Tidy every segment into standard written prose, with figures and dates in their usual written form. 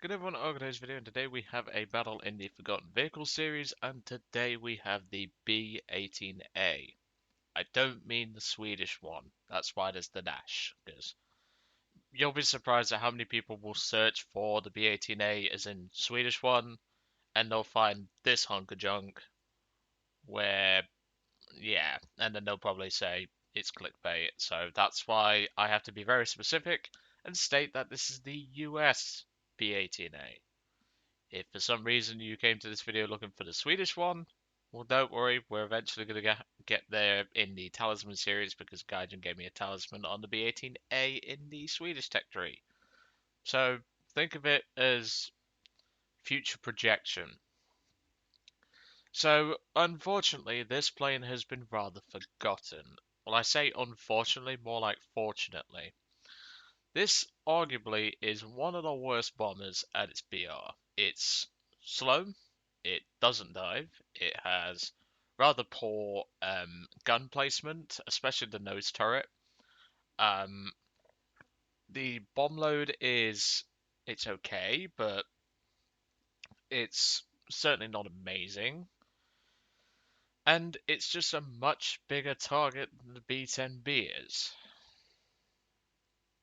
Good everyone, Organized Video, and today we have a battle in the Forgotten Vehicles series, and today we have the B-18A. I don't mean the Swedish one, that's why there's the dash, because you'll be surprised at how many people will search for the B-18A as in Swedish one, and they'll find this hunk of junk where, yeah, and then they'll probably say it's clickbait, so that's why I have to be very specific and state that this is the US B-18A. If for some reason you came to this video looking for the Swedish one, well, don't worry, we're eventually going to get there in the Talisman series because Gaijin gave me a talisman on the B-18A in the Swedish tech tree. So think of it as future projection. So unfortunately, this plane has been rather forgotten. Well, I say unfortunately, more like fortunately. This arguably is one of the worst bombers at its BR. It's slow, it doesn't dive, it has rather poor gun placement, especially the nose turret. Um, the bomb load it's okay, but it's certainly not amazing. And it's just a much bigger target than the B-10B is.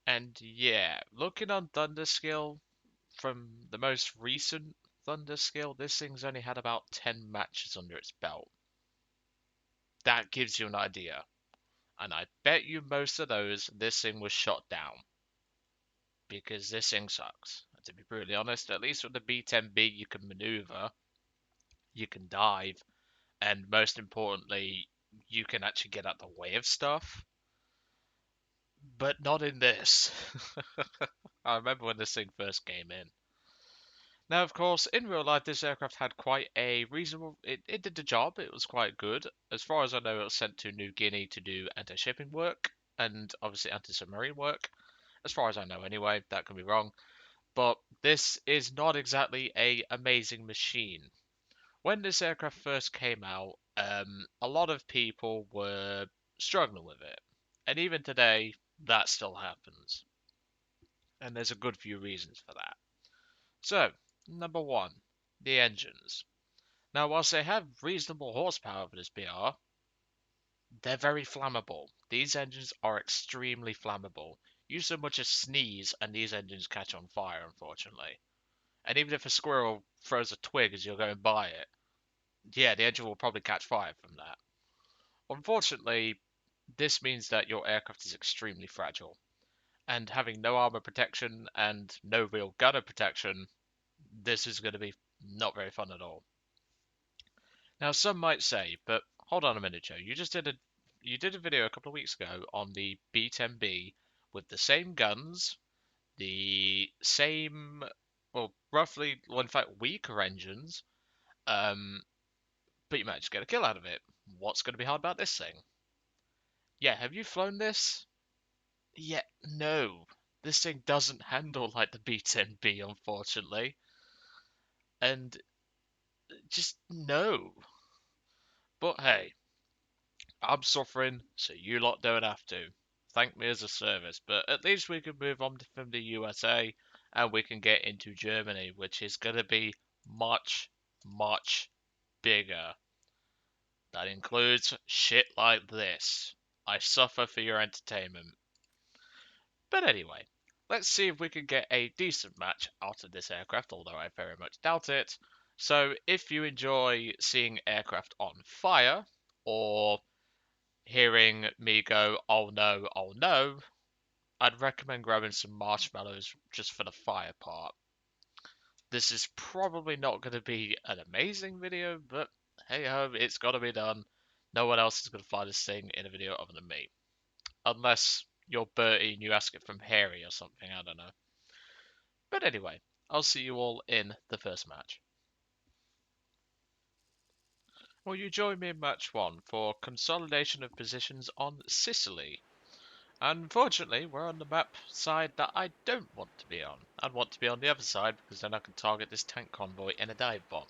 And yeah, looking on Thunder Skill, from the most recent Thunder Skill, this thing's only had about 10 matches under its belt. That gives you an idea. And I bet you most of those, this thing was shot down. Because this thing sucks. To be brutally honest, at least with the B-10B, you can maneuver, you can dive, and most importantly, you can actually get out the way of stuff. But not in this. I remember when this thing first came in. Now, of course, in real life, this aircraft had quite a reasonable. It did the job. It was quite good. As far as I know, it was sent to New Guinea to do anti-shipping work and obviously anti-submarine work. As far as I know, anyway. That could be wrong. But this is not exactly a amazing machine. When this aircraft first came out, a lot of people were struggling with it, and even today, that still happens. And there's a good few reasons for that. So, number one, the engines. Now, whilst they have reasonable horsepower for this BR, they're very flammable. These engines are extremely flammable. You so much as sneeze and these engines catch on fire, unfortunately. And even if a squirrel throws a twig as you're going by it, yeah, the engine will probably catch fire from that. Unfortunately, this means that your aircraft is extremely fragile. And having no armor protection and no real gunner protection, this is going to be not very fun at all. Now, some might say, but hold on a minute, Joe. You did a video a couple of weeks ago on the B-10B with the same guns, the same, well, roughly, well, in fact, weaker engines, um, but you managed to get a kill out of it. What's going to be hard about this thing? Yeah, have you flown this? Yeah, no. This thing doesn't handle like the B-10B, unfortunately, and just no. But hey, I'm suffering, so you lot don't have to. Thank me as a service, but at least we can move on from the USA and we can get into Germany, which is going to be much, much bigger. That includes shit like this. I suffer for your entertainment. But anyway, let's see if we can get a decent match out of this aircraft, although I very much doubt it. So if you enjoy seeing aircraft on fire, or hearing me go, oh no, I'd recommend grabbing some marshmallows just for the fire part. This is probably not going to be an amazing video, but hey ho, it's got to be done. No one else is going to find this thing in a video other than me. Unless you're Bertie and you ask it from Harry or something, I don't know. But anyway, I'll see you all in the first match. Well, you join me in match 1 for consolidation of positions on Sicily. Unfortunately, we're on the map side that I don't want to be on. I'd want to be on the other side because then I can target this tank convoy in a dive bomb.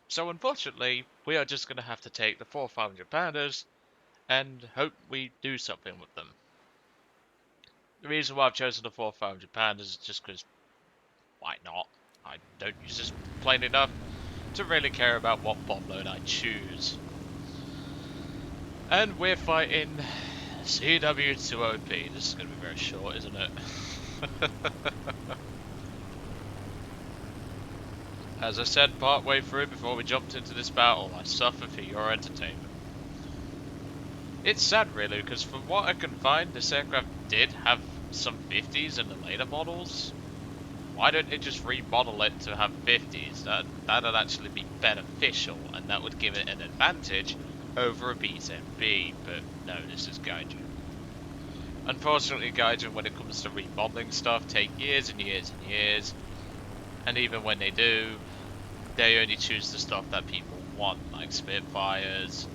So unfortunately, we are just going to have to take the 4 500-pounders and hope we do something with them. The reason why I've chosen the 4 500-pounders is just because why not? I don't use this plane enough to really care about what bomb load I choose. And we're fighting CW2OP. This is going to be very short, isn't it? As I said partway through before we jumped into this battle, I suffer for your entertainment. It's sad really, because from what I can find, this aircraft did have some 50s in the later models. Why don't they just remodel it to have 50s? That'd actually be beneficial, and that would give it an advantage over a B-18A, but no, this is Gaijin. Unfortunately, Gaijin, when it comes to remodeling stuff, take years and years and years, and even when they do, they only choose the stuff that people want, like Spitfires,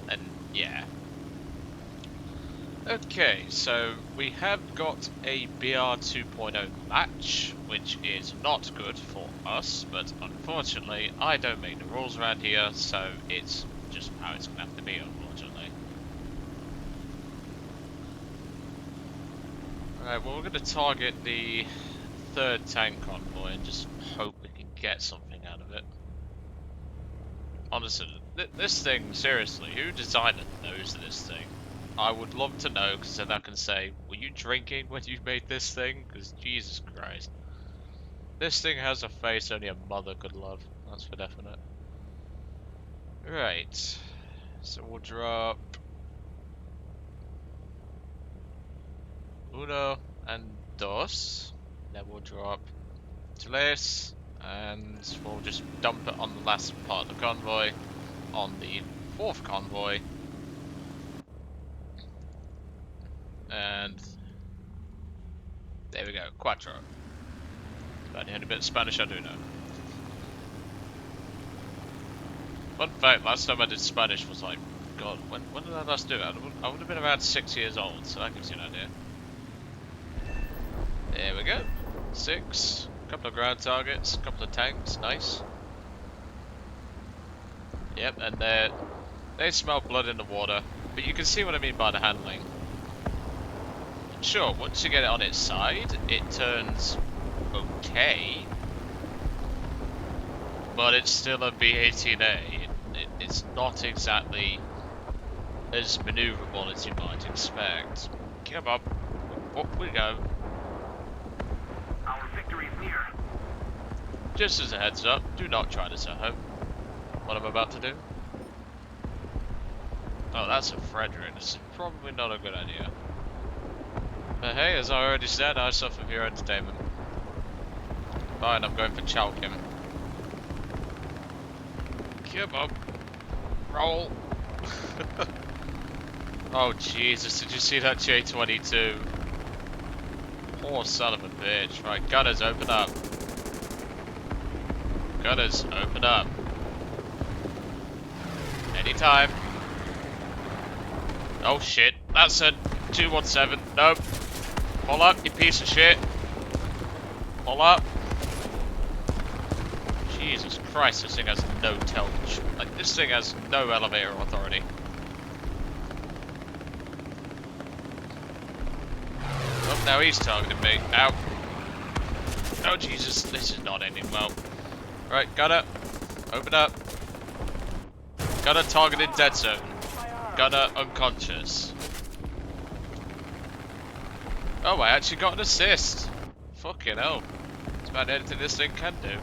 and yeah. Okay, so we have got a BR 2.0 match, which is not good for us, but unfortunately I don't make the rules around here, so it's just how it's going to have to be, unfortunately. Alright, well we're going to target the third tank convoy and just hope we can get something out of it. Honestly, this thing, seriously, who designed the nose of this thing? I would love to know, because then I can say, were you drinking when you made this thing? Because Jesus Christ. This thing has a face only a mother could love, that's for definite. Right, so we'll drop uno and dos, then we'll drop tres, and we'll just dump it on the last part of the convoy, on the fourth convoy. And there we go, cuatro. About the only bit of Spanish I do know. Fun fact, last time I did Spanish was like, God, when did I last do it? I would have been around 6 years old, so that gives you an idea. There we go. 6. A couple of ground targets, a couple of tanks, nice. Yep, and they smell blood in the water, but you can see what I mean by the handling. Sure, once you get it on its side, it turns okay, but it's still a B-18A. It's not exactly as maneuverable as you might expect. Come on, up we go. Our victory is near. Just as a heads up, do not try this at home. What I'm about to do. Oh, that's a Frederick. This is probably not a good idea. But hey, as I already said, I suffer for your entertainment. Fine, I'm going for Chalkim. Come on. Roll. Oh Jesus, did you see that J-22? Poor son of a bitch. Right, gunners, open up. Gunners, open up. Anytime. Oh shit, that's a 217. Nope. Pull up, you piece of shit. Pull up. Jesus Christ, this thing has no like, this thing has no elevator authority. Oh, now he's targeting me. Ow. Oh Jesus, this is not ending well. Right, gunner, open up. Gunner targeted dead zone. Gunner unconscious. Oh, I actually got an assist. Fucking hell. That's about anything this thing can do.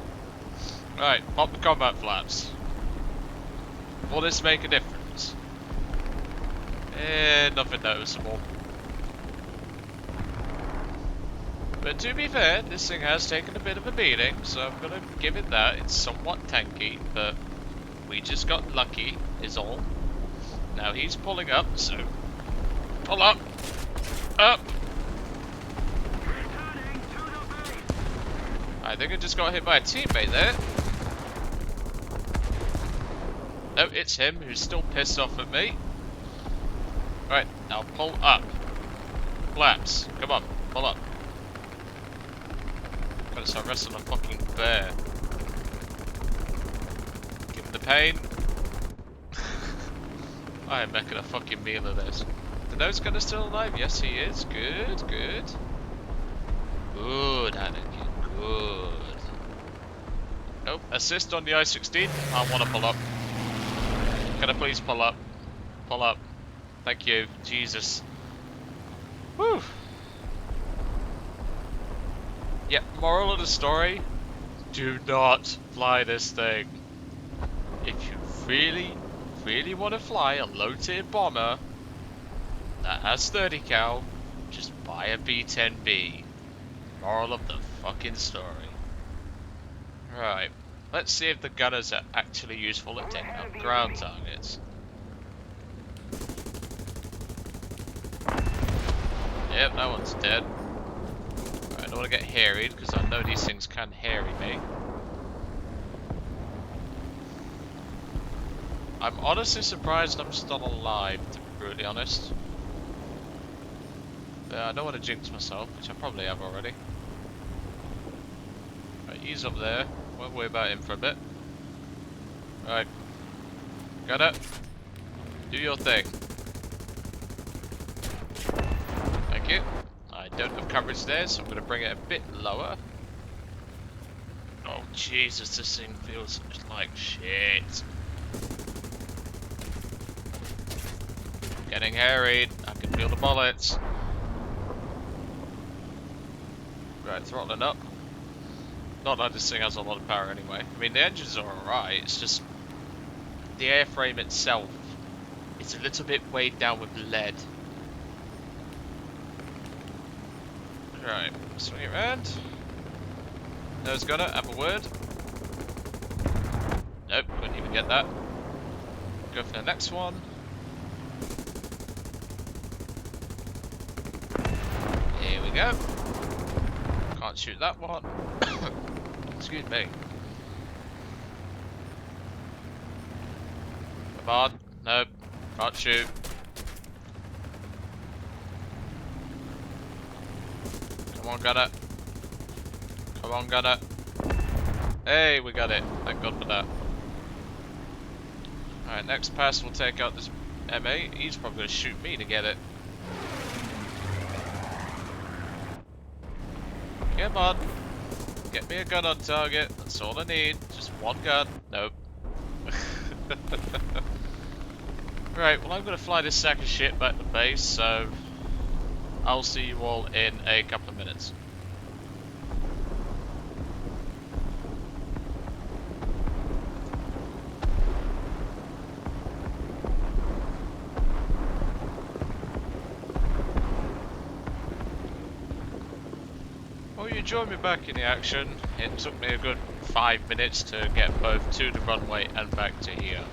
Right, pop the combat flaps. Will this make a difference? Nothing noticeable. But to be fair, this thing has taken a bit of a beating, so I'm gonna give it that. It's somewhat tanky, but we just got lucky, is all. Now he's pulling up, so pull up. Up! I think I just got hit by a teammate there. No, it's him who's still pissed off at me. Right, now pull up. Flaps, come on, pull up. Gotta start wrestling a fucking bear. Give him the pain. I am making a fucking meal of this. The nose gunner still alive? Yes, he is. Good, good. Good, Anakin, good. Assist on the I-16. I want to pull up. Can I please pull up? Pull up. Thank you. Jesus. Whew. Yeah, moral of the story. Do not fly this thing. If you really, really want to fly a low-tier bomber that has 30 cal, just buy a B-10B. Moral of the fucking story. Right. Let's see if the gunners are actually useful at taking out ground targets. Yep, that one's dead. Right, I don't want to get harried because I know these things can harry me. I'm honestly surprised I'm still alive, to be brutally honest. I don't want to jinx myself, which I probably have already. Right, he's up there. Won't worry about him for a bit. Right. Got it. Do your thing. Thank you. I don't have coverage there, so I'm going to bring it a bit lower. Oh, Jesus, this thing feels like shit. Getting harried. I can feel the bullets. Right, throttling up. Not that this thing has a lot of power anyway. I mean, the engines are alright, it's just the airframe itself. It's a little bit weighed down with lead. Right, swing it around. Nose gunner, have a word. Nope, couldn't even get that. Go for the next one. Here we go. Can't shoot that one. Excuse me. Come on. Nope. Can't shoot. Come on, gunner. Come on, gunner. Hey, we got it. Thank God for that. Alright, next pass we'll take out this M8. He's probably going to shoot me to get it. Come on. Get me a gun on target. That's all I need. Just one gun. Nope. Right, well I'm going to fly this sack of shit back to base, so I'll see you all in a couple of minutes. Well, you joined me back in the action. It took me a good 5 minutes to get both to the runway and back to here.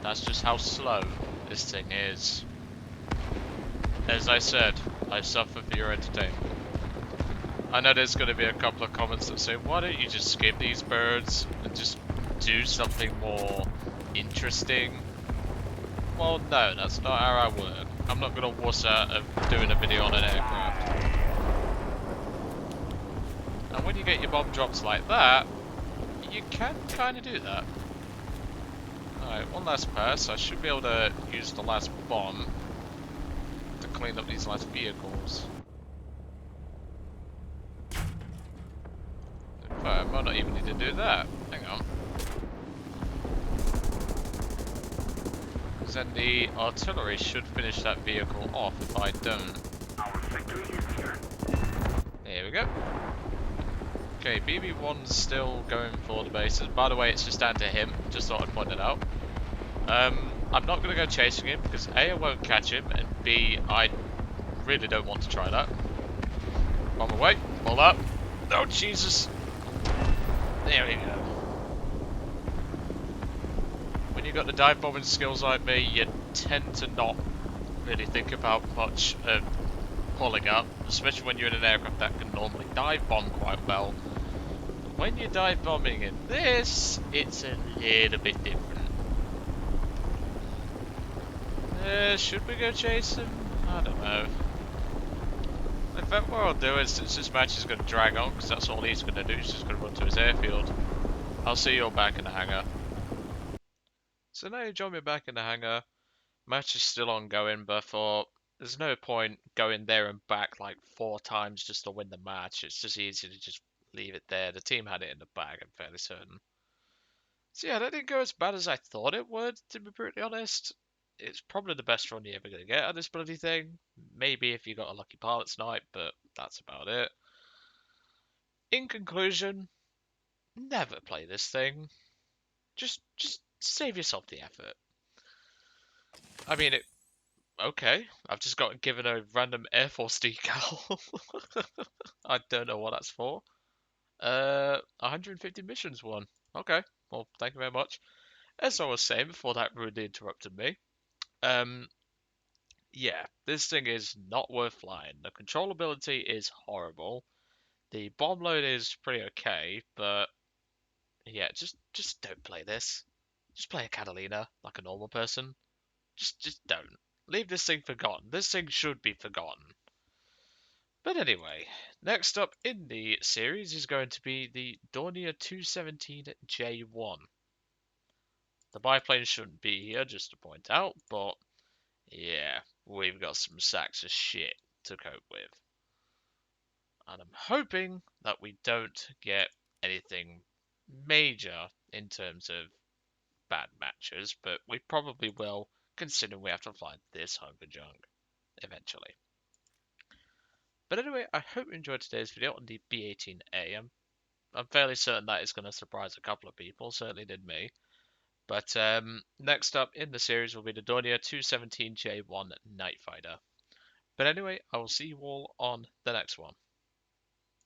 That's just how slow this thing is. As I said, I suffer for your entertainment. I know there's going to be a couple of comments that say, why don't you just skip these birds and just do something more interesting? Well, no, that's not how I work. I'm not going to wuss out of doing a video on an aircraft. And when you get your bomb drops like that, you can kind of do that. Alright, one last pass. I should be able to use the last bomb to clean up these last vehicles. In fact, I might not even need to do that. Hang on. Because then the artillery should finish that vehicle off if I don't. There we go. Okay, BB1's still going for the bases. By the way, it's just down to him. Just thought I'd point it out. I'm not going to go chasing him because A, I won't catch him, and B, I really don't want to try that. Bomb away. Pull up. Oh, Jesus. There we go. When you've got the dive bombing skills like me, you tend to not really think about much pulling up, especially when you're in an aircraft that can normally dive bomb quite well. When you're dive bombing in this, it's a little bit different. Should we go chase him? I don't know. In fact, what I'll do is, since this match is going to drag on, because that's all he's going to do, he's just going to run to his airfield. I'll see you all back in the hangar. So now you join me back in the hangar. Match is still ongoing, but I thought there's no point going there and back like 4 times just to win the match. It's just easier to just leave it there. The team had it in the bag, I'm fairly certain. So yeah, that didn't go as bad as I thought it would, to be brutally honest. It's probably the best run you're ever going to get on this bloody thing. Maybe if you got a lucky pilot's night, but that's about it. In conclusion, never play this thing. Just save yourself the effort. I mean, okay, I've just got given a random Air Force decal. I don't know what that's for. 150 missions won. Okay, well, thank you very much. As I was saying before that rudely interrupted me, um, yeah, this thing is not worth flying. The controllability is horrible. The bomb load is pretty okay, but yeah, just don't play this. Just play a Catalina like a normal person. Just don't. Leave this thing forgotten. This thing should be forgotten. But anyway, next up in the series is going to be the Dornier 217J1. The biplane shouldn't be here, just to point out, but yeah, we've got some sacks of shit to cope with. And I'm hoping that we don't get anything major in terms of bad matches, but we probably will, considering we have to fly this hunk of junk eventually. But anyway, I hope you enjoyed today's video on the B-18A. I'm fairly certain that is going to surprise a couple of people, certainly did me. But next up in the series will be the Dornier 217J1 Night Fighter. But anyway, I will see you all on the next one.